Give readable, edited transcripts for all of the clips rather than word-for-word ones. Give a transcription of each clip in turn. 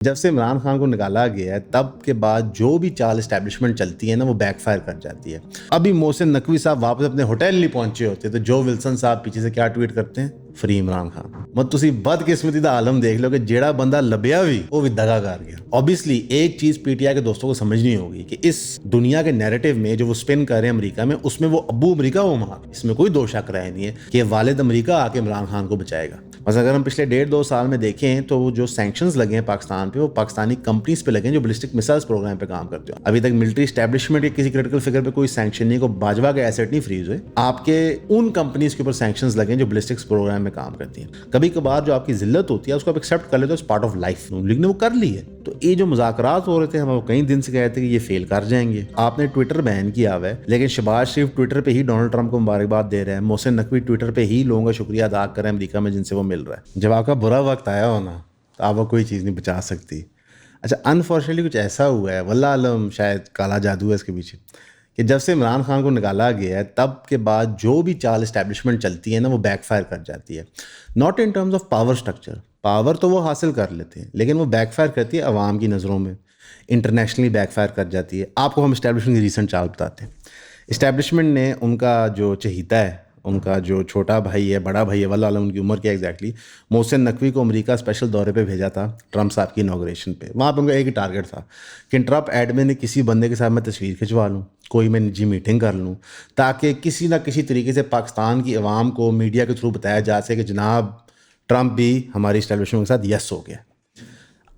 جب سے عمران خان کو نکالا گیا ہے تب کے بعد جو بھی چال اسٹیبلشمنٹ چلتی ہے نا وہ بیک فائر کر جاتی ہے. ابھی محسن نقوی صاحب واپس اپنے ہوٹل نہیں پہنچے ہوتے تو جو ولسن صاحب پیچھے سے کیا ٹویٹ کرتے ہیں, فری عمران خان. مت تسی بد قسمتی دا عالم دیکھ لو کہ جیڑا بندہ لبیا بھی دگا کر گیا. اوبیسلی ایک چیز پی ٹی آئی کے دوستوں کو سمجھنی ہوگی کہ اس دنیا کے نیریٹو میں جو وہ سپن کر رہے ہیں امریکہ میں, اس میں وہ ابو امریکہ وہ ماں, اس میں کوئی دو شک رہے نہیں ہے کہ والد امریکہ آ کے عمران خان کو بچائے گا. بس اگر ہم پچھلے 1.5-2 سال میں دیکھیں تو جو سینکشنز لگے ہیں پاکستان پہ وہ پاکستانی کمپنیز پہ لگے ہیں جو بلسٹک میسائلز پروگرام پہ کام کرتے ہیں. ابھی تک ملٹری اسٹیبلشمنٹ یا کسی کریٹیکل فگر پہ کوئی سینکشن نہیں, کو باجوہ کے ایسٹ نہیں فریز ہوئے. آپ کے ان کمپنیز کے اوپر سینکشنز لگے ہیں جو بلسٹکس پروگرام میں کام کرتی ہیں. کبھی کبھار جو آپ کی ذلت ہوتی ہے اس کو آپ ایکسیپٹ کر لیتے ہو, پارٹ آف لائف, لیکن وہ کر لی ہے. تو یہ جو مذاکرات ہو رہے تھے ہم وہ کئی دن سے کہتے ہیں کہ یہ فیل کر جائیں گے. آپ نے ٹویٹر بین کیا ہوا ہے لیکن شہباز شریف ٹویٹر پہ ہی ڈونلڈ ٹرمپ کو مبارکباد دے رہے ہیں, محسن نقوی ٹویٹر پہ ہی لوگوں کا شکریہ ادا کر رہے ہیں امریکہ میں جن سے وہ مل رہا ہے. جب آپ کا برا وقت آیا ہونا تو آپ کو کوئی چیز نہیں بچا سکتی. اچھا انفارچونیٹلی کچھ ایسا ہوا ہے, واللہ علم شاید کالا جادو ہے اس کے پیچھے, کہ جب سے عمران خان کو نکالا گیا ہے تب کے بعد جو بھی چال اسٹیبلشمنٹ چلتی ہے نا وہ بیک فائر کر جاتی ہے. Not in terms of power structure, power تو وہ حاصل کر لیتے ہیں لیکن وہ بیک فائر کرتی ہے عوام کی نظروں میں, انٹرنیشنلی بیک فائر کر جاتی ہے. آپ کو ہم اسٹیبلشمنٹ کی ریسنٹ چال بتاتے ہیں. اسٹیبلشمنٹ نے ان کا جو چہیتا ہے, ان کا جو چھوٹا بھائی ہے, بڑا بھائی ہے, واللہ عالم ان کی عمر کیا ایگزیکٹلی, محسن نقوی کو امریکہ اسپیشل دورے پہ بھیجا تھا ٹرمپ صاحب کی انوگریشن پہ. وہاں پہ ان کا ایک ہی ٹارگیٹ تھا کہ ٹرمپ ایڈمن نے کسی بندے کے ساتھ میں تصویر کھنچوا لوں, کوئی میں نجی میٹنگ کر لوں, تاکہ کسی نہ کسی طریقے سے پاکستان کی عوام کو میڈیا کے تھرو بتایا جا سکے کہ جناب ٹرمپ بھی ہماری اسٹیبلشمنٹ کے ساتھ یس ہو گیا.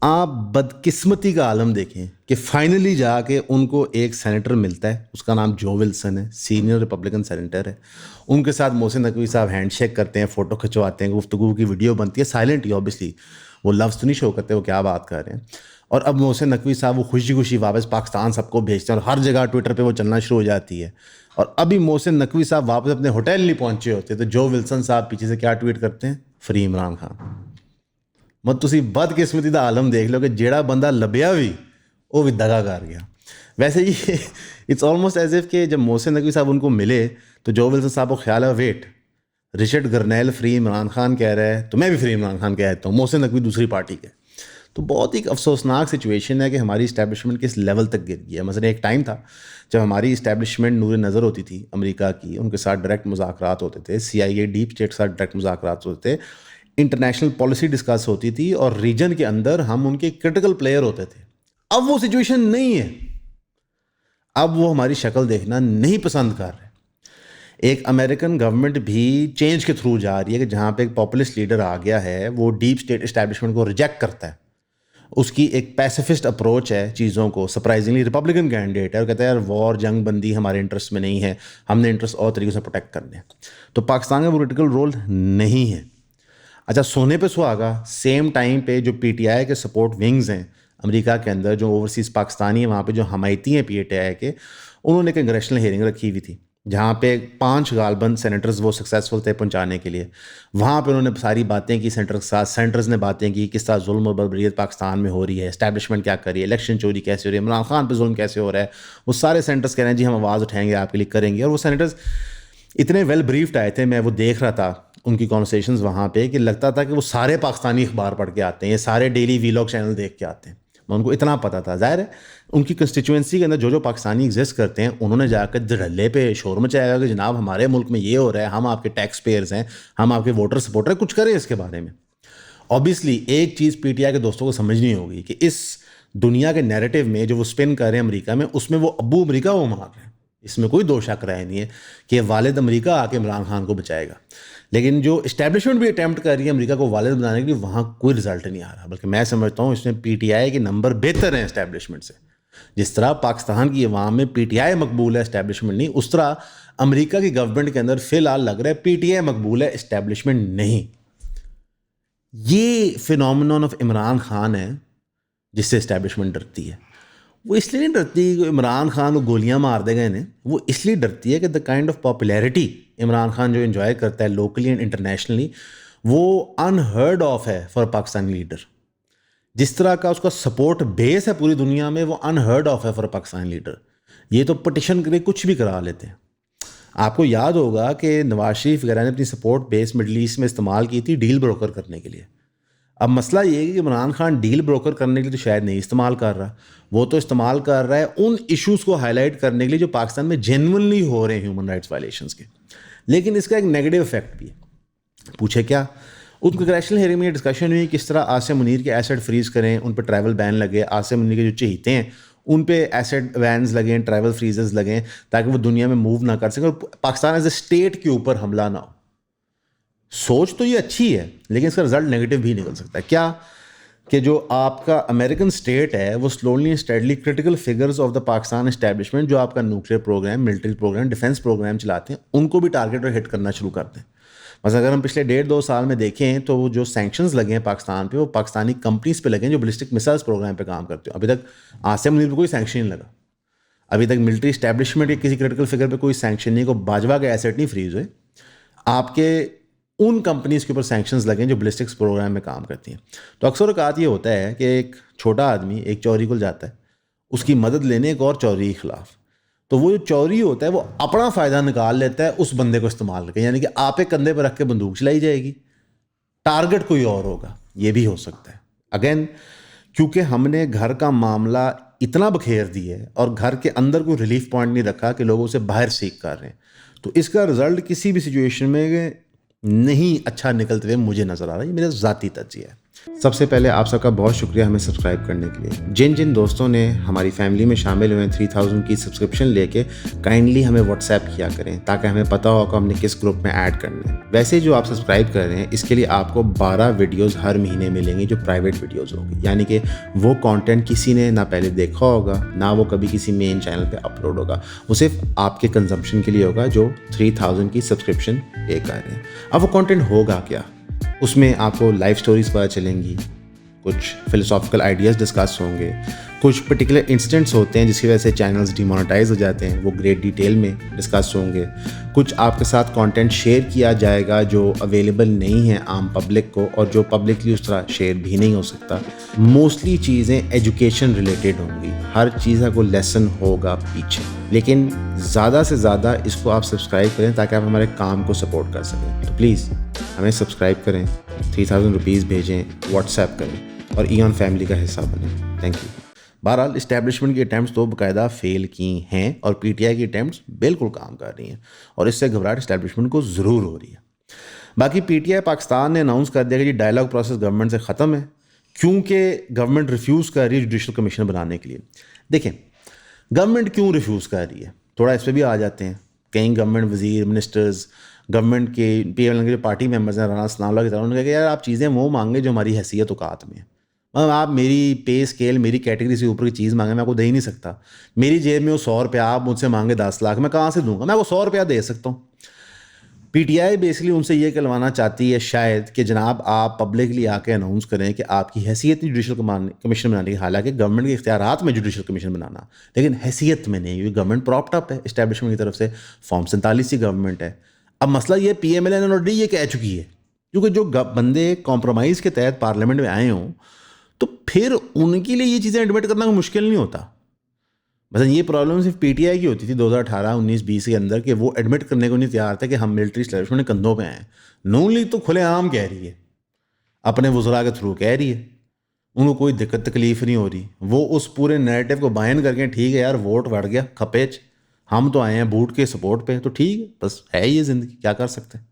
آپ بدقسمتی کا عالم دیکھیں کہ فائنلی جا کے ان کو ایک سینیٹر ملتا ہے, اس کا نام جو ولسن ہے, سینئر ریپبلکن سینیٹر ہے. ان کے ساتھ محسن نقوی صاحب ہینڈ شیک کرتے ہیں, فوٹو کھنچواتے ہیں, گفتگو کی ویڈیو بنتی ہے, سائلنٹلی اوبیسلی, وہ لفظ تو نہیں شو کرتے وہ کیا بات کر رہے ہیں. اور اب محسن نقوی صاحب وہ خوشی خوشی واپس پاکستان سب کو بھیجتے ہیں اور ہر جگہ ٹویٹر پہ وہ چلنا شروع ہو جاتی ہے. اور ابھی محسن نقوی صاحب واپس اپنے ہوٹل نہیں پہنچے ہوتے تو جو ولسن صاحب پیچھے سے کیا ٹویٹ کرتے ہیں, فری عمران خان. مت تسی بد قسمتی دا عالم دیکھ لو کہ جیڑا بندہ لبیا بھی دگا کر گیا. ویسے ہی اٹس آلموسٹ ایز ایف کہ جب محسن نقوی صاحب ان کو ملے تو جو ولسن صاحب کو خیال ہے wait, Richard Grenell free Imran Khan کہہ رہا ہے تو میں بھی فری عمران خان کہتا ہوں, محسن نقوی دوسری پارٹی کے. تو بہت ہی افسوسناک سچویشن ہے کہ ہماری اسٹیبلشمنٹ کس لیول تک گر گئی ہے. مثلا ایک ٹائم تھا جب ہماری اسٹیبلشمنٹ نور نظر ہوتی تھی امریکہ کی, ان کے ساتھ ڈائریکٹ مذاکرات ہوتے تھے, سی آئی اے ڈیپ اسٹیٹ کے ساتھ ڈائریکٹ مذاکرات ہوتے تھے, انٹرنیشنل پالیسی ڈسکس ہوتی تھی اور ریجن کے اندر ہم ان کے کرٹیکل پلیئر ہوتے تھے. اب وہ سچویشن نہیں ہے. اب وہ ہماری شکل دیکھنا نہیں پسند کر رہے. ایک امریکن گورنمنٹ بھی چینج کے تھرو جا رہی ہے کہ جہاں پہ ایک پاپولسٹ لیڈر آ گیا ہے وہ ڈیپ اسٹیٹ اسٹیبلشمنٹ کو ریجیکٹ کرتا ہے. اس کی ایک پیسیفسٹ اپروچ ہے چیزوں کو, سرپرائزنگلی ریپبلکن کینڈیڈیٹ ہے, اور کہتا ہے یار وار جنگ بندی ہمارے انٹرسٹ میں نہیں ہے, ہم نے انٹرسٹ اور طریقے سے پروٹیکٹ کرنے ہیں. تو پاکستان کا پولیٹیکل رول نہیں ہے. اچھا سونے پہ سہاگا سیم ٹائم پہ جو پی ٹی آئی کے سپورٹ ونگز ہیں امریکہ کے اندر, جو اوورسیز پاکستانی ہیں وہاں پہ جو حمایتی ہیں پی ٹی آئی کے, انہوں نے کنگریشنل ہیئرنگ رکھی ہوئی تھی جہاں پہ 5 غالباً سینیٹرز وہ سکسیزفل تھے پہنچانے کے لیے. وہاں پہ انہوں نے ساری باتیں کی سینٹر کے ساتھ, سینٹرز نے باتیں کی کس طرح ظلم اور بربریت پاکستان میں ہو رہی ہے, اسٹیبلشمنٹ کیا کر رہی ہے, الیکشن چوری کیسے ہو رہی ہے, عمران خان پہ ظلم کیسے ہو رہا ہے. وہ سارے سینٹرز کہہ رہے ہیں جی ہم آواز اٹھائیں گے آپ کے لیے کریں گے. اور وہ سینیٹرز اتنے ویل بریفڈ آئے تھے, میں وہ دیکھ رہا تھا ان کی کانورسیشنز وہاں پہ, کہ لگتا تھا کہ وہ سارے پاکستانی اخبار پڑھ کے آتے ہیں, یہ سارے ڈیلی ویلاگ چینل دیکھ کے آتے ہیں. ان کو اتنا پتہ تھا. ظاہر ہے ان کی کنسٹیچوئنسی کے اندر جو پاکستانی ایگزسٹ کرتے ہیں انہوں نے جا کر دھڑلے پہ شور مچایا گا کہ جناب ہمارے ملک میں یہ ہو رہا ہے, ہم آپ کے ٹیکس پیئرز ہیں, ہم آپ کے ووٹر سپورٹر ہیں, کچھ کریں اس کے بارے میں. اوبیسلی ایک چیز پی ٹی آئی کے دوستوں کو سمجھنی ہوگی کہ اس دنیا کے نیریٹو میں جو وہ سپن کر رہے ہیں امریکہ میں, اس میں وہ ابو امریکہ وہ مار رہے ہیں, اس میں کوئی دو شک رہے نہیں ہے کہ والد امریکہ آ کے عمران خان کو بچائے گا. لیکن جو اسٹیبلشمنٹ بھی اٹیمپٹ کر رہی ہے امریکہ کو والد بنانے کے لیے, وہاں کوئی رزلٹ نہیں آ رہا. بلکہ میں سمجھتا ہوں اس میں پی ٹی آئی کے نمبر بہتر ہیں اسٹیبلشمنٹ سے. جس طرح پاکستان کی عوام میں پی ٹی آئی مقبول ہے اسٹیبلشمنٹ نہیں, اس طرح امریکہ کی گورنمنٹ کے اندر فی الحال لگ رہا ہے پی ٹی آئی مقبول ہے اسٹیبلشمنٹ نہیں. یہ فینومینون آف عمران خان ہے جس سے اسٹیبلشمنٹ ڈرتی ہے. وہ اس لیے نہیں ڈرتی کہ عمران خان کو گولیاں مار دے گئے نے, وہ اس لیے ڈرتی ہے کہ the kind of popularity Imran Khan جو انجوائے کرتا ہے لوکلی اینڈ انٹرنیشنلی, وہ انہرڈ آف ہے فار پاکستانی لیڈر. جس طرح کا اس کا سپورٹ بیس ہے پوری دنیا میں, وہ انہرڈ آف ہے فار پاکستانی لیڈر. یہ تو پٹیشن کرے کچھ بھی کرا لیتے ہیں. آپ کو یاد ہوگا کہ نواز شریف وغیرہ نے اپنی سپورٹ بیس مڈل ایسٹ میں استعمال کی تھی ڈیل بروکر کرنے کے لیے. اب مسئلہ یہ ہے کہ عمران خان ڈیل بروکر کرنے کے لیے تو شاید نہیں استعمال کر رہا, وہ تو استعمال کر رہا ہے ان ایشوز کو ہائی لائٹ کرنے کے لیے جو پاکستان میں جینونلی ہو رہے ہیں ہیومن رائٹس وائلیشنس کے. لیکن اس کا ایک نیگیٹو افیکٹ بھی ہے. پوچھے کیا؟ ان کنگریشنل ہیئرنگ میں ڈسکشن ہوئی کس طرح عاصم منیر کے ایسٹ فریز کریں, ان پہ ٹریول بین لگے, عاصم منیر کے جو چہیتے ہیں ان پہ ایسٹ وینز لگیں, ٹریول فریزز لگیں تاکہ وہ دنیا میں موو نہ کر سکیں اور پاکستان ایز اے اسٹیٹ کے اوپر حملہ نہ ہو. سوچ تو یہ اچھی ہے لیکن اس کا رزلٹ نیگیٹو بھی نکل سکتا ہے. کیا کہ جو آپ کا امریکن اسٹیٹ ہے وہ slowly and steadily critical figures of the Pakistan establishment جو آپ کا nuclear programme, military programme, defence programme چلاتے ہیں ان کو بھی ٹارگیٹ اور ہٹ کرنا شروع کر دیں. مثلا اگر ہم پچھلے 1.5-2 سال میں دیکھیں تو وہ جو سینکشنز لگے ہیں پاکستان پہ وہ پاکستانی کمپنیز پہ لگے ہیں جو بلسٹک میسائلز پروگرام پہ کام کرتے ہیں. ابھی تک عاصم منیر پہ کوئی سینکشن نہیں لگا, ابھی تک ملٹری اسٹیبلشمنٹ کے کسی کرٹیکل فگر پہ کوئی سینکشن نہیں, کوئی باجوہ کے ایسٹ نہیں فریز ہوئے. آپ کے ان کمپنیز کے اوپر سینکشنز لگیں جو بلسٹکس پروگرام میں کام کرتی ہیں. تو اکثر اوقات یہ ہوتا ہے کہ ایک چھوٹا آدمی ایک چوری کو جاتا ہے, اس کی مدد لینے ایک اور چوری کے خلاف, تو وہ جو چوری ہوتا ہے وہ اپنا فائدہ نکال لیتا ہے اس بندے کو استعمال کر کے, یعنی کہ آپ ایک کندھے پہ رکھ کے بندوق چلائی جائے گی, ٹارگٹ کوئی اور ہوگا. یہ بھی ہو سکتا ہے اگین کیونکہ ہم نے گھر کا معاملہ اتنا بکھیر دیا ہے اور گھر کے اندر کوئی ریلیف پوائنٹ نہیں رکھا کہ لوگ اسے باہر سیکھ کر رہے ہیں. تو اس کا رزلٹ کسی بھی سچویشن میں نہیں اچھا نکلتے ہوئے مجھے نظر آ رہا ہے. یہ میرا ذاتی تجزیہ ہے. سب سے پہلے آپ سب کا بہت شکریہ ہمیں سبسکرائب کرنے کے لیے. جن دوستوں نے ہماری فیملی میں شامل ہوئے 3000 کی سبسکرپشن لے کے کائنڈلی ہمیں واٹس ایپ کیا کریں تاکہ ہمیں پتہ ہو کہ ہم نے کس گروپ میں ایڈ کرنا ہے. ویسے جو آپ سبسکرائب کر رہے ہیں اس کے لیے آپ کو 12 ویڈیوز ہر مہینے ملیں گی جو پرائیویٹ ویڈیوز ہوگی, یعنی کہ وہ کانٹینٹ کسی نے نہ پہلے دیکھا ہوگا نہ وہ کبھی کسی مین چینل پہ اپلوڈ ہوگا, وہ صرف آپ کے کنزمپشن کے لیے ہوگا جو 3000 کی سبسکرپشن پے کر رہے ہیں. اب وہ کانٹینٹ ہوگا کیا؟ اس میں آپ کو لائف سٹوریز پتہ چلیں گی, کچھ فلسافیکل آئیڈیاز ڈسکس ہوں گے, کچھ پرٹیکولر انسٹنٹس ہوتے ہیں جس کی وجہ سے چینلز ڈیمونیٹائز ہو جاتے ہیں وہ گریٹ ڈیٹیل میں ڈسکس ہوں گے, کچھ آپ کے ساتھ کانٹینٹ شیئر کیا جائے گا جو اویلیبل نہیں ہے عام پبلک کو اور جو پبلکلی اس طرح شیئر بھی نہیں ہو سکتا. موسٹلی چیزیں ایجوکیشن ریلیٹڈ ہوں گی, ہر چیز کا کوئی لیسن ہوگا پیچھے, لیکن زیادہ سے زیادہ اس کو آپ سبسکرائب کریں تاکہ آپ ہمارے کام کو سپورٹ کر سکیں. تو پلیز ہمیں سبسکرائب کریں, 3000 روپیز بھیجیں, واٹس ایپ کریں اور ایون فیملی کا حصہ بنیں. Thank you. بہرحال اسٹیبلشمنٹ کی اٹیمپٹس تو باقاعدہ فیل کی ہیں اور پی ٹی آئی کی اٹیمپٹس بالکل کام کر رہی ہیں اور اس سے گھبراہٹ اسٹیبلشمنٹ کو ضرور ہو رہی ہے. باقی پی ٹی آئی پاکستان نے اناؤنس کر دیا کہ یہ ڈائلاگ پروسیس گورنمنٹ سے ختم ہے کیونکہ گورنمنٹ ریفیوز کر رہی ہے جوڈیشل کمیشن بنانے کے لیے. دیکھیں گورنمنٹ کیوں ریفیوز کر رہی ہے, تھوڑا اس پہ بھی آ جاتے ہیں. کئی گورنمنٹ وزیر منسٹرز گورنمنٹ کے پی ایم ایل کے جو پارٹی ممبرز ہیں رانا ثناء اللہ کی طرح, انہوں نے کہا کہ یار آپ چیزیں وہ مانگیں جو ہماری حیثیت اوقات میں ہیں. آپ میری پے اسکیل میری کیٹیگری سے اوپر کی چیز مانگیں, میں آپ کو دے ہی نہیں سکتا. میری جیب میں وہ 100 روپیہ, آپ مجھ سے مانگے 10 لاکھ, میں کہاں سے دوں گا؟ میں آپ کو 100 روپیہ دے سکتا ہوں. پی ٹی آئی بیسکلی ان سے یہ کہلوانا چاہتی ہے شاید کہ جناب آپ پبلکلی آ کے اناؤنس کریں کہ آپ کی حیثیت نہیں جوڈیشل کمیشن بنانے کی, حالانکہ گورنمنٹ کے اختیارات میں جوڈیشل کمیشن بنانا, لیکن حیثیت میں نہیں, کیونکہ گورنمنٹ پراپٹ اپ ہے اسٹیبلشمنٹ کی طرف سے, فارم 47 کی گورنمنٹ ہے. اب مسئلہ یہ پی ایم ایل این اور ڈی یہ کہہ چکی ہے, کیونکہ جو بندے کمپرومائز کے تحت پارلیمنٹ میں آئے ہوں تو پھر ان کے لیے یہ چیزیں ایڈمٹ کرنا کوئی مشکل نہیں ہوتا. مثلا یہ پرابلم صرف پی ٹی آئی کی ہوتی تھی 2018, 19, 20 کے اندر کہ وہ ایڈمٹ کرنے کو نہیں تیار تھے کہ ہم ملٹری اسٹیبلشمنٹ کندھوں پہ آئیں. نون لیگ تو کھلے عام کہہ رہی ہے, اپنے وزراء کے تھرو کہہ رہی ہے, ان کو کوئی دقت تکلیف نہیں ہو رہی. وہ اس پورے نیریٹو کو بائن کر کے ٹھیک ہے یار ووٹ بڑھ گیا کھپیچ, ہم تو آئے ہیں بوٹ کے سپورٹ پہ, تو ٹھیک ہے بس ہے یہ زندگی, کیا کر سکتے ہیں.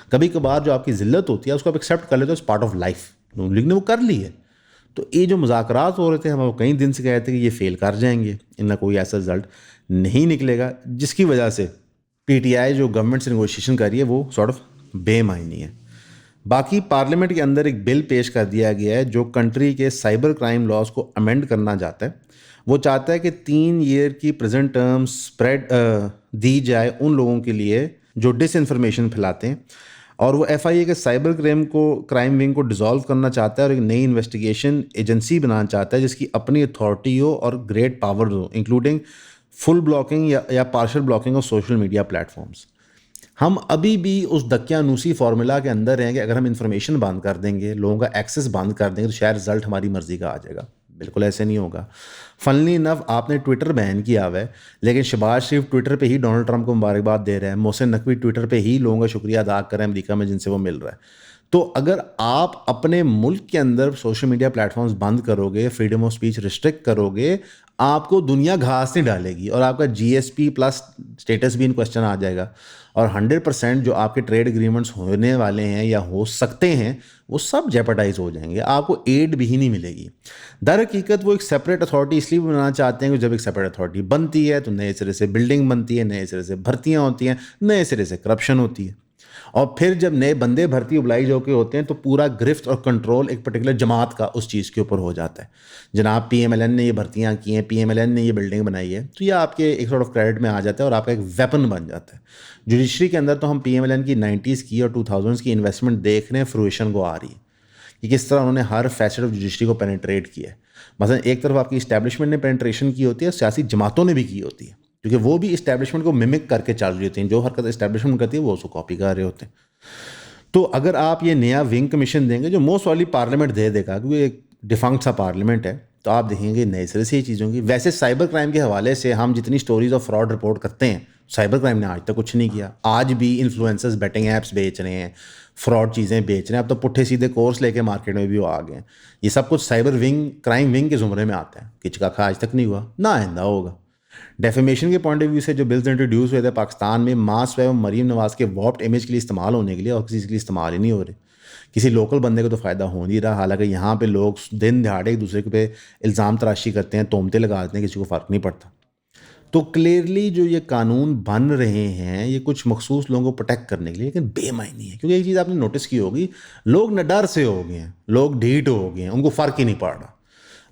کبھی کبھار جو آپ کی ذلت ہوتی ہے اس کو آپ ایکسیپٹ کر لیتے ہو, اس part of life. Noon League نے وہ کر لی ہے. تو یہ جو مذاکرات ہو رہے تھے ہم وہ کئی دن سے کہتے تھے کہ یہ فیل کر جائیں گے, ان کا کوئی ایسا رزلٹ نہیں نکلے گا, جس کی وجہ سے پی ٹی آئی جو گورنمنٹ سے نیگوشیشن کر رہی ہے وہ سارٹ آف بے معنی ہے. باقی پارلیمنٹ کے اندر ایک بل پیش کر دیا گیا ہے جو کنٹری کے سائبر کرائم لاز کو امینڈ کرنا چاہتا ہے. وہ چاہتا ہے کہ 3 ایئر کی پریزنٹ ٹرم اسپریڈ دی جائے ان لوگوں کے لیے جو ڈس انفارمیشن پھیلاتے ہیں, اور وہ ایف آئی اے کے سائبر کرائم ونگ کو ڈیزالو کرنا چاہتا ہے اور ایک نئی انویسٹیگیشن ایجنسی بنانا چاہتا ہے جس کی اپنی اتھارٹی ہو اور گریٹ پاور ہو, انکلوڈنگ فل بلاکنگ یا partial blocking of social media platforms. ہم ابھی بھی اس دقیانوسی فارمولا کے اندر ہیں کہ اگر ہم انفارمیشن بند کر دیں گے, لوگوں کا ایکسیس بند کر دیں گے, تو شاید رزلٹ ہماری مرضی کا آ جائے گا. بالکل ایسے نہیں ہوگا. فنلی انف آپ نے ٹویٹر بین کیا ہوا ہے, لیکن شہباز شریف ٹویٹر پہ ہی ڈونلڈ ٹرمپ کو مبارکباد دے رہے ہیں, محسن نقوی ٹویٹر پہ ہی لوگوں کا شکریہ ادا کر رہے ہیں امریکہ میں جن سے وہ مل رہا ہے. تو اگر آپ اپنے ملک کے اندر سوشل میڈیا پلیٹفارمز بند کرو گے, فریڈم آف اسپیچ ریسٹرکٹ کرو گے, آپ کو دنیا گھاس نہیں ڈالے گی, اور آپ کا جی ایس پی پلس اسٹیٹس بھی ان کوشچن آ جائے گا, اور 100% جو آپ کے ٹریڈ اگریمنٹس ہونے والے ہیں یا ہو سکتے ہیں وہ سب جیپرڈائز ہو جائیں گے, آپ کو ایڈ بھی نہیں ملے گی. در حقیقت وہ ایک سیپریٹ اتھارٹی اس لیے بنانا چاہتے ہیں کہ جب ایک سیپریٹ اتھارٹی بنتی ہے تو نئے سرے سے بلڈنگ بنتی ہے, نئے سرے سے بھرتیاں ہوتی ہیں, نئے سرے سے کرپشن ہوتی ہے, اور پھر جب نئے بندے بھرتی ابلائز ہو کے ہوتے ہیں تو پورا گرفت اور کنٹرول ایک پرٹیکولر جماعت کا اس چیز کے اوپر ہو جاتا ہے. جناب پی ایم ایل این نے یہ بھرتیاں کی ہیں, پی ایم ایل این نے یہ بلڈنگ بنائی ہے, تو یہ آپ کے ایک سارٹ آف کریڈٹ میں آ جاتا ہے اور آپ کا ایک ویپن بن جاتا ہے. جوڈیشری کے اندر تو ہم پی ایم ایل این کی 90s کی اور 2000s کی انویسٹمنٹ دیکھ رہے ہیں, فرویشن کو آ رہی ہے کہ کس طرح انہوں نے ہر فیسٹ آف جوڈیشری کو پینیٹریٹ کیا ہے. مثلا ایک طرف آپ کی اسٹیبلشمنٹ نے پینیٹریشن کی ہوتی ہے, سیاسی جماعتوں نے بھی کی ہوتی ہے, کیونکہ وہ بھی اسٹیبلشمنٹ کو ممک کر کے چل رہی ہوتی ہیں, جو حرکت اسٹیبلشمنٹ کرتی ہے وہ اس کو کاپی کر رہے ہوتے ہیں. تو اگر آپ یہ نیا ونگ کمیشن دیں گے جو موسٹ والی پارلیمنٹ دے دے گا, کیونکہ ایک ڈیفنکٹ سا پارلیمنٹ ہے, تو آپ دیکھیں گے نئے سرے سے یہ چیزوں کی. ویسے سائبر کرائم کے حوالے سے ہم جتنی سٹوریز آف فراڈ رپورٹ کرتے ہیں, سائبر کرائم نے آج تک کچھ نہیں کیا. آج بھی انفلوئنسرز بیٹنگ ایپس بیچ رہے ہیں, فراڈ چیزیں بیچ رہے ہیں, اب تو پٹھے سیدھے کورس لے کے مارکیٹ میں بھی وہ آ گئے ہیں. یہ سب کچھ سائبر ونگ, کرائم ونگ کے زمرے میں آتا ہے. کچھ کا آج تک نہیں ہوا, نہ آئندہ ہوگا. ڈیفیمیشن کے پوائنٹ آف ویو سے جو بلز انٹروڈیوس ہوئے تھے پاکستان میں, ماس و مریم نواز کے وارپڈ امیج کے لیے استعمال ہونے کے لیے, اور کسی کے لیے استعمال ہی نہیں ہو رہے. کسی لوکل بندے کو تو فائدہ ہو نہیں رہا, حالانکہ یہاں پہ لوگ دن دہاڑے ایک دوسرے پہ الزام تراشی کرتے ہیں, تہمتیں لگا دیتے ہیں, کسی کو فرق نہیں پڑتا. تو کلیئرلی جو یہ قانون بن رہے ہیں یہ کچھ مخصوص لوگوں کو پروٹیکٹ کرنے کے لیے, لیکن بے معنی ہے. کیونکہ ایک چیز آپ نے نوٹس کی ہوگی, لوگ نہ ڈر سے ہو گئے ہیں, لوگ ڈھیٹ ہو گئے ہیں, ان کو فرق ہی نہیں پڑ رہا.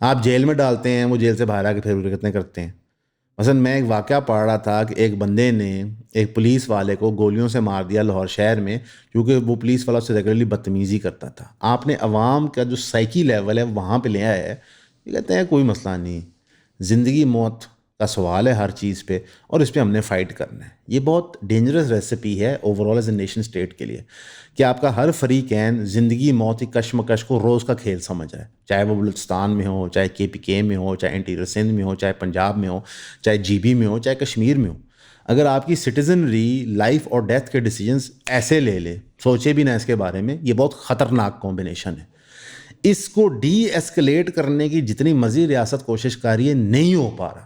آپ جیل میں ڈالتے ہیں, وہ جیل سے باہر آ کے پھر کتنے کرتے ہیں. مثلا میں ایک واقعہ پڑھ رہا تھا کہ ایک بندے نے ایک پولیس والے کو گولیوں سے مار دیا لاہور شہر میں, کیونکہ وہ پولیس والا اس سے ریگولرلی بدتمیزی کرتا تھا. آپ نے عوام کا جو سائیکی لیول ہے وہاں پہ لے آیا ہے. یہ کہتے ہیں کوئی مسئلہ نہیں, زندگی موت کا سوال ہے ہر چیز پہ, اور اس پہ ہم نے فائٹ کرنا ہے. یہ بہت ڈینجرس ریسیپی ہے over all as a nation state کے لیے, کہ آپ کا ہر فریقین زندگی موت کی کشمکش کو روز کا کھیل سمجھ رہا ہے, چاہے وہ بلوچستان میں ہو, چاہے کے پی کے میں ہو, چاہے انٹیریئر سندھ میں ہو, چاہے پنجاب میں ہو, چاہے جی بی میں ہو, چاہے کشمیر میں ہو. اگر آپ کی سٹیزنری لائف اور ڈیتھ کے ڈیسیجنس ایسے لے لے, سوچے بھی نہ اس کے بارے میں, یہ بہت خطرناک کمبینیشن ہے. اس کو ڈی ایسکلیٹ کرنے کی جتنی مرضی ریاست کوشش کر رہی ہے نہیں ہو پا رہا,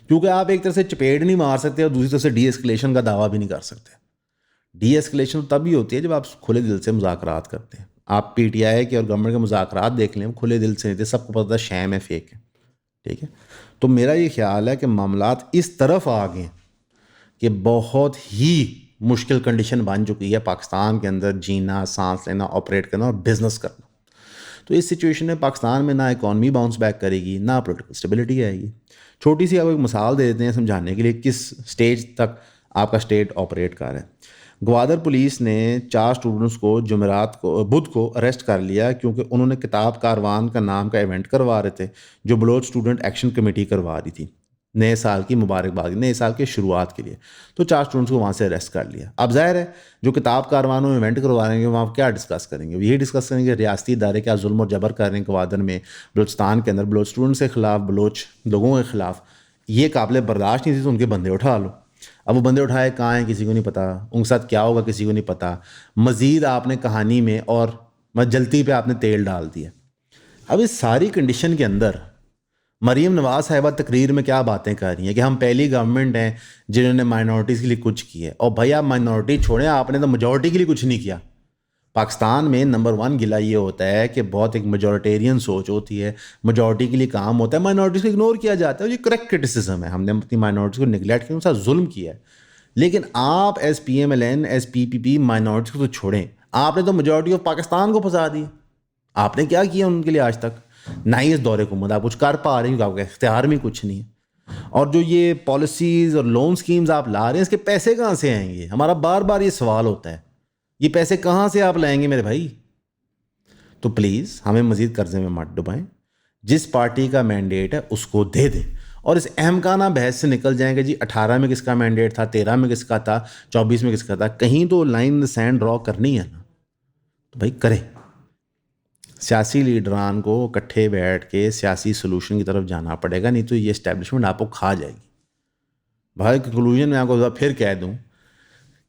کیونکہ آپ ایک طرف سے چپیڑ نہیں مار سکتے اور دوسری طرف سے ڈی ایسکلیشن کا دعویٰ بھی نہیں کر سکتے. ڈی ایسکلیشن تبھی ہوتی ہے جب آپ کھلے دل سے مذاکرات کرتے ہیں. آپ پی ٹی آئی کے اور گورنمنٹ کے مذاکرات دیکھ لیں, وہ کھلے دل سے نہیں تھے, سب کو پتہ تھا شیم ہے, فیک ہے. ٹھیک ہے, تو میرا یہ خیال ہے کہ معاملات اس طرف آ گئے کہ بہت ہی مشکل کنڈیشن بن چکی ہے پاکستان کے اندر جینا, سانس لینا, آپریٹ کرنا اور بزنس کرنا. تو اس سچویشن میں پاکستان میں نہ اکانومی باؤنس بیک کرے گی, نہ پولیٹیکل اسٹیبلٹی آئے گی. چھوٹی سی آپ ایک مثال دے دیتے ہیں سمجھانے کے لیے کس سٹیج تک آپ کا اسٹیٹ آپریٹ کر رہا ہے. گوادر پولیس نے 4 اسٹوڈنٹس کو بدھ کو اریسٹ کر لیا, کیونکہ انہوں نے کتاب کاروان کا نام کا ایونٹ کروا رہے تھے جو بلوچ اسٹوڈنٹ ایکشن کمیٹی کروا رہی تھی, نئے سال کی مبارکباد, نئے سال کے شروعات کے لیے. تو 4 اسٹوڈنٹس کو وہاں سے اریسٹ کر لیا. اب ظاہر ہے جو کتاب کاروانوں میں ایونٹ کروا رہے ہیں وہاں کیا ڈسکس کریں گے, یہی ڈسکس کریں گے ریاستی ادارے کیا ظلم اور جبر کر رہے ہیں گوادر میں, بلوچستان کے اندر بلوچ اسٹوڈنٹس کے خلاف, بلوچ لوگوں کے خلاف. یہ قابل برداشت نہیں تھی تو ان کے بندے اٹھا لو. اب وہ بندے اٹھائے کہاں ہیں کسی کو نہیں پتا, ان کے ساتھ کیا ہوگا کسی کو نہیں پتا. مزید آپ نے کہانی میں اور جلتی پہ آپ نے تیل ڈال دیا. اب اس ساری کنڈیشن کے اندر مریم نواز صاحبہ تقریر میں کیا باتیں کر رہی ہیں کہ ہم پہلی گورنمنٹ ہیں جنہوں نے مائنورٹیز کے لیے کچھ کیا ہے. اور بھائی آپ مائنورٹی چھوڑیں, آپ نے تو میجورٹی کے لیے کچھ نہیں کیا. پاکستان میں نمبر 1 گلہ یہ ہوتا ہے کہ بہت ایک میجورٹیرین سوچ ہوتی ہے, میجورٹی کے لیے کام ہوتا ہے, مائنورٹیز کو اگنور کیا جاتا ہے. اور یہ کریکٹ کرٹیسزم ہے, ہم نے اپنی مائنورٹیز کو نگلیکٹ کیا, ان کے ساتھ ظلم کیا ہے. لیکن آپ as P M L N, as P P P minorities کو تو چھوڑیں, آپ نے تو میجورٹی آف پاکستان کو پھنسا دی. آپ نے کیا کیا ان کے لیے آج تک؟ نہ ہی اس دور حکومت آپ کچھ کر پا رہے ہیں, کیونکہ آپ کا اختیار میں کچھ نہیں ہے. اور جو یہ پالیسیز اور لون سکیمز آپ لا رہے ہیں اس کے پیسے کہاں سے آئیں گے؟ ہمارا بار بار یہ سوال ہوتا ہے, یہ پیسے کہاں سے آپ لائیں گے میرے بھائی؟ تو پلیز ہمیں مزید قرضے میں مت ڈبائیں, جس پارٹی کا مینڈیٹ ہے اس کو دے دیں, اور اس اہمکانہ بحث سے نکل جائیں گے. جی 18 میں کس کا مینڈیٹ تھا, 13 میں کس کا تھا, 24 میں کس کا تھا, کہیں تو لائن سینڈ ڈرا کرنی ہے نا, تو بھائی کریں. سیاسی لیڈران کو اکٹھے بیٹھ کے سیاسی سلوشن کی طرف جانا پڑے گا, نہیں تو یہ اسٹیبلشمنٹ آپ کو کھا جائے گی. بھائی کنکلوژن میں آپ کو پھر کہہ دوں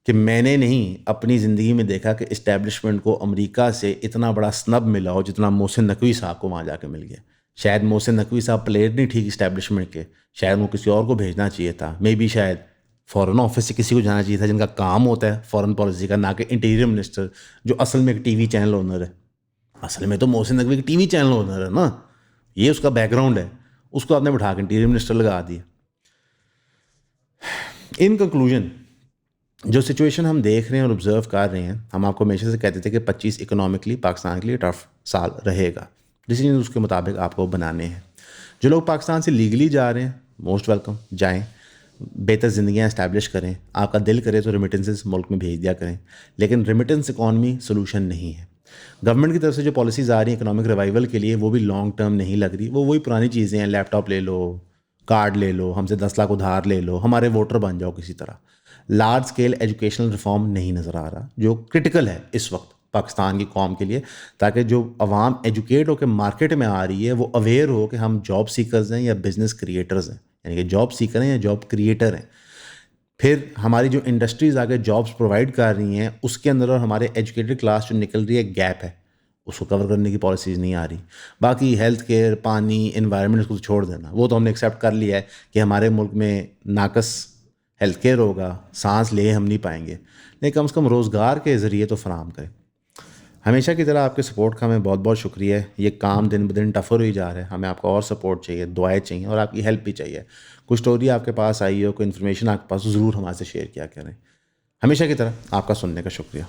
کہ میں نے نہیں اپنی زندگی میں دیکھا کہ اسٹیبلشمنٹ کو امریکہ سے اتنا بڑا سنب ملا ہو جتنا محسن نقوی صاحب کو وہاں جا کے مل گیا. شاید محسن نقوی صاحب پلیئر نہیں ٹھیک اسٹیبلشمنٹ کے, شاید وہ کسی اور کو بھیجنا چاہیے تھا, مے بی شاید فورن آفس سے کسی کو جانا چاہیے تھا جن کا کام ہوتا ہے فورن پالیسی کا, نہ کہ انٹیریئر منسٹر جو اصل میں ایک ٹی وی چینل اونر ہے. اصل میں تو محسن نقوی ایک ٹی وی چینل اونر ہے نا, یہ اس کا بیک گراؤنڈ ہے, اس کو آپ نے بٹھا کے انٹیریئر منسٹر لگا دیا. ان کنکلوژن جو سچویشن ہم دیکھ رہے ہیں اور آبزرو کر رہے ہیں, ہم آپ کو ہمیشہ سے کہتے تھے کہ 25 اکنامکلی پاکستان کے لیے ٹف سال رہے گا, ڈیسیجن اس کے مطابق آپ کو بنانے ہیں. جو لوگ پاکستان سے لیگلی جا رہے ہیں موسٹ ویلکم, جائیں, بہتر زندگیاں اسٹیبلش کریں. آپ کا دل کرے تو ریمیٹنسز ملک میں بھیج دیا کریں, لیکن ریمیٹنس اکانومی سولوشن نہیں ہے. گورنمنٹ کی طرف سے جو پالیسیز آ رہی ہیں اکنامک ریوائول کے لیے وہ بھی لانگ ٹرم نہیں لگ رہی. وہ وہی پرانی چیزیں ہیں, لیپ ٹاپ لے لو, کارڈ لے لو, ہم سے 10 لاکھ ادھار لے لو, ہمارے ووٹر بن جاؤ کسی طرح. لارج اسکیل ایجوکیشنل ریفارم نہیں نظر آ رہا جو کرٹیکل ہے اس وقت پاکستان کی قوم کے لیے, تاکہ جو عوام ایجوکیٹ ہو کے مارکیٹ میں آ رہی ہے وہ اویئر ہو کہ ہم جاب سیکرز ہیں یا بزنس کریٹرز ہیں, یعنی کہ جاب سیکر ہیں یا جاب کریٹر ہیں. پھر ہماری جو انڈسٹریز آگے جابس پرووائڈ کر رہی ہیں اس کے اندر اور ہمارے ایجوکیٹڈ کلاس جو نکل رہی ہے گیپ ہے, اس کو کور کرنے کی پالیسیز نہیں آ رہی. باقی ہیلتھ کیئر, پانی, انوائرمنٹ کو چھوڑ دینا, وہ تو ہم نے ایکسیپٹ کر لیا ہے کہ ہمارے ملک میں ناقص ہیلتھ کیئر ہوگا, سانس لے ہم نہیں پائیں گے, لیکن کم سے کم روزگار کے ذریعے تو فراہم کریں. ہمیشہ کی طرح آپ کے سپورٹ کا ہمیں بہت بہت شکریہ. یہ کام دن بدن ٹفر ہوئی جا رہا ہے, ہمیں آپ کا اور سپورٹ چاہیے, دعائیں چاہیے اور آپ کی ہیلپ بھی چاہیے. کوئی اسٹوری آپ کے پاس آئی ہو, کوئی انفارمیشن آپ کے پاس, ضرور ہمارے سے شیئر کیا کریں. ہمیشہ کی طرح آپ کا سننے کا شکریہ.